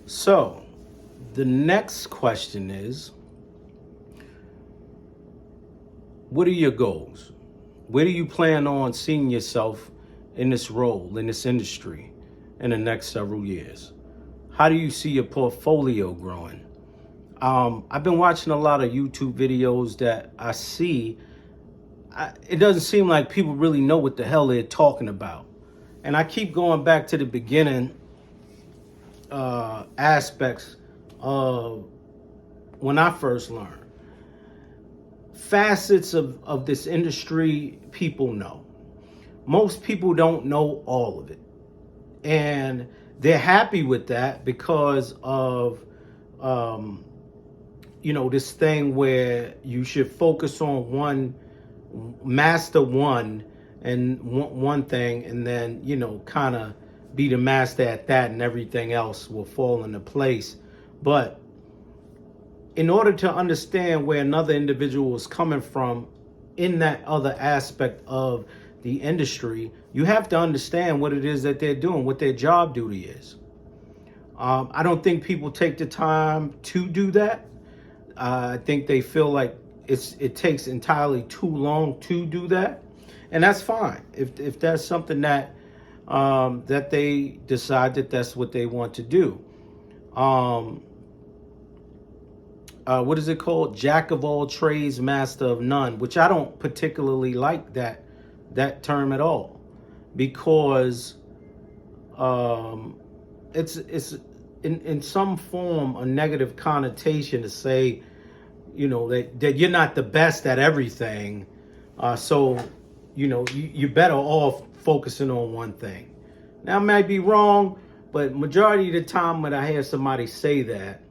So, the next question is, what are your goals? Where do you plan on seeing yourself in this role, in this industry, in the next several years? How do you see your portfolio growing? I've been watching a lot of YouTube videos that I see. It doesn't seem like people really know what the hell they're talking about. And I keep going back to the beginning aspects of when I first learned. Facets of this industry, people know. Most people don't know all of it. And they're happy with that because of, this thing where you should focus on master one and one thing, and then, kind of be the master at that, and everything else will fall into place. But in order to understand where another individual is coming from in that other aspect of the industry, you have to understand what it is that they're doing, what their job duty is. I don't think people take the time to do that. I think they feel like it takes entirely too long to do that, and that's fine if that's something that that they decide that that's what they want to do. What is it called? Jack of all trades, master of none, which I don't particularly like that term at all, because it's in some form a negative connotation to say, that you're not the best at everything. So you're better off focusing on one thing. Now, I might be wrong, but majority of the time when I hear somebody say that,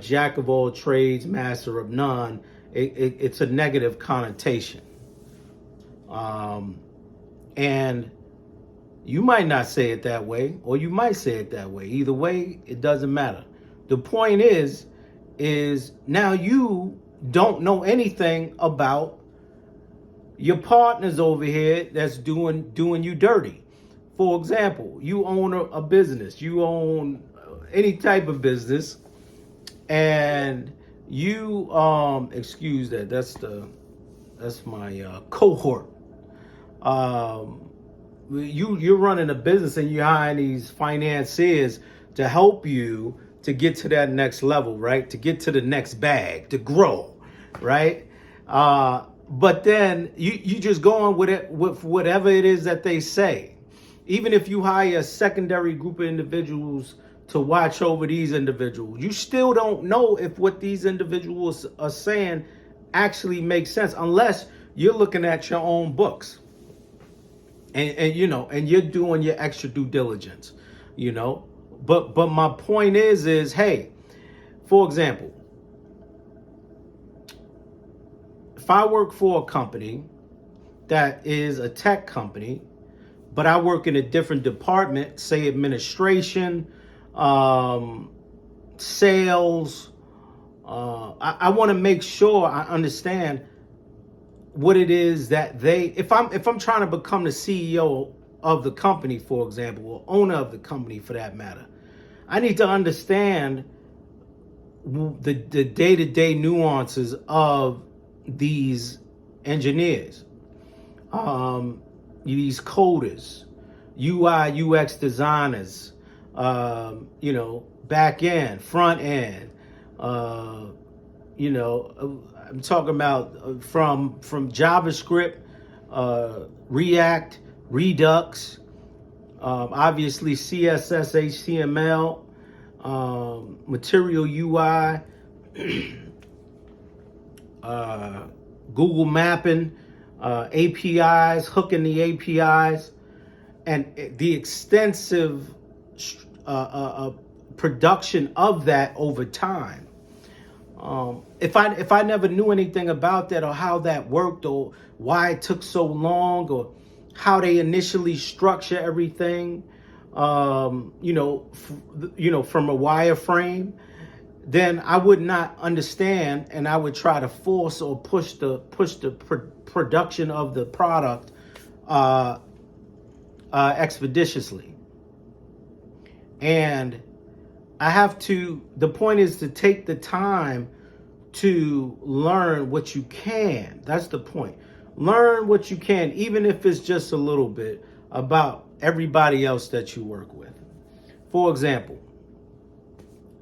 jack of all trades, master of none, it's a negative connotation. And you might not say it that way, or you might say it that way. Either way, it doesn't matter. The point is now you don't know anything about your partners over here that's doing you dirty. For example, you own a business, you own any type of business, and you excuse that, that's my cohort. You're running a business and you're hiring these financiers to help you to get to that next level, right? To get to the next bag, to grow, right? But then you just go on with it, with whatever it is that they say. Even if you hire a secondary group of individuals to watch over these individuals, you still don't know if what these individuals are saying actually makes sense, unless you're looking at your own books. And you're doing your extra due diligence, But my point is, hey, for example, if I work for a company that is a tech company, but I work in a different department, say administration, sales, I want to make sure I understand what it is that if I'm trying to become the CEO of the company, for example, or owner of the company for that matter, I need to understand the day-to-day nuances of these engineers, these coders, UI UX designers, back end, front end, I'm talking about from JavaScript, React, Redux, obviously CSS, HTML, Material UI, Google Mapping, APIs, hooking the APIs, and the extensive production of that over time. If I never knew anything about that, or how that worked, or why it took so long, or how they initially structure everything, from a wireframe, then I would not understand, and I would try to force or push the production of the product expeditiously. And the point is to take the time to learn what you can. That's the point. Learn what you can, even if it's just a little bit, about everybody else that you work with. For example,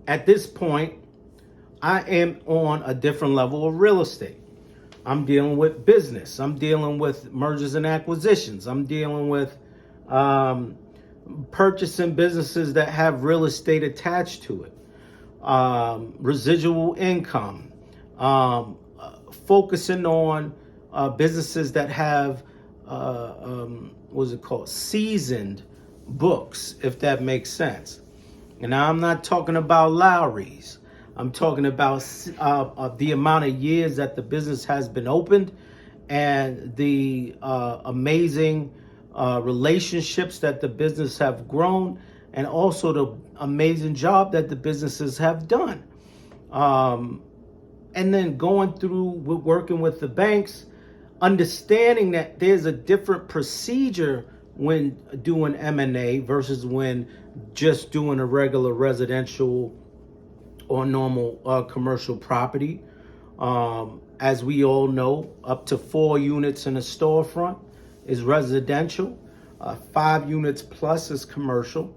at this point, I am on a different level of real estate. I'm dealing with business. I'm dealing with mergers and acquisitions. I'm dealing with purchasing businesses that have real estate attached to it, residual income, focusing on businesses that have what's it called, seasoned books, if that makes sense. And now I'm not talking about Lowry's. I'm talking about the amount of years that the business has been opened and the amazing relationships that the business have grown, and also the amazing job that the businesses have done. And then going through working with the banks, understanding that there's a different procedure when doing M&A versus when just doing a regular residential or normal commercial property. As we all know, up to 4 units in a storefront is residential. 5 units plus is commercial.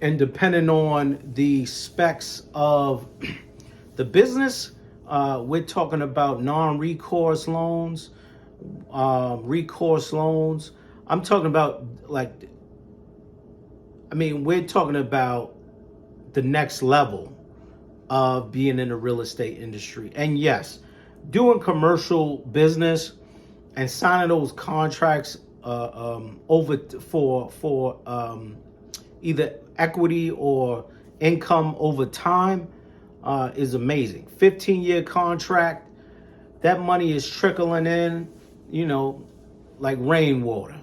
And depending on the specs of the business, we're talking about non-recourse loans, recourse loans. I'm talking about we're talking about the next level of being in the real estate industry. And yes, doing commercial business and signing those contracts over for either equity or income over time is amazing. 15-year contract, that money is trickling in, like rainwater.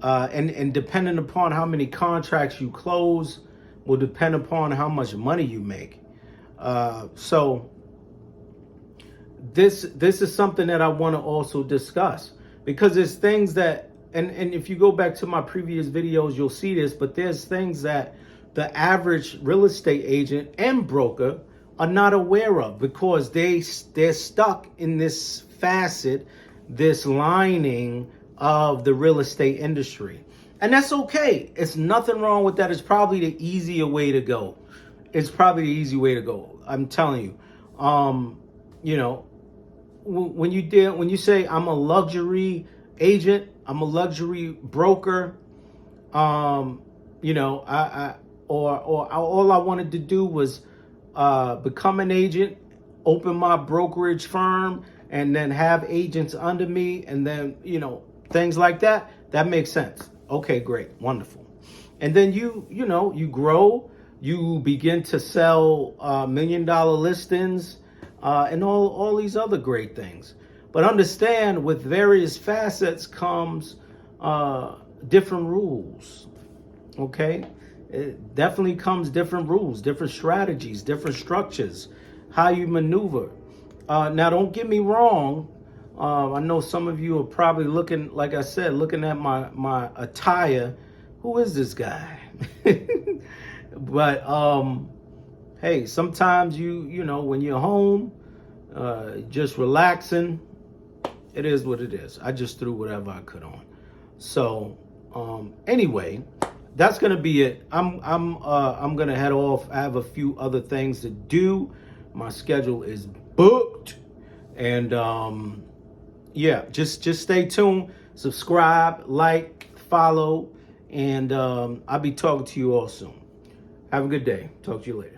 And depending upon how many contracts you close will depend upon how much money you make. So this is something that I want to also discuss, because there's things that, and if you go back to my previous videos, you'll see this, but there's things that the average real estate agent and broker are not aware of, because they're stuck in this facet, this lining of the real estate industry. And that's okay. It's nothing wrong with that. It's probably the easier way to go. It's probably the easy way to go. I'm telling you. When you say I'm a luxury agent, I'm a luxury broker, all I wanted to do was become an agent, open my brokerage firm, and then have agents under me, and then, things like that. That makes sense. Okay, great. Wonderful. And then you grow, you begin to sell $1 million listings, and all these other great things. But understand, with various facets comes different rules. Okay? It definitely comes different rules, different strategies, different structures, how you maneuver. Now, don't get me wrong. I know some of you are probably looking, like I said, looking at my attire. Who is this guy? But hey, sometimes you when you're home, just relaxing, it is what it is. I just threw whatever I could on. So anyway, that's gonna be it. I'm gonna head off. I have a few other things to do. My schedule is booked, and just stay tuned. Subscribe, like, follow, and I'll be talking to you all soon. Have a good day. Talk to you later.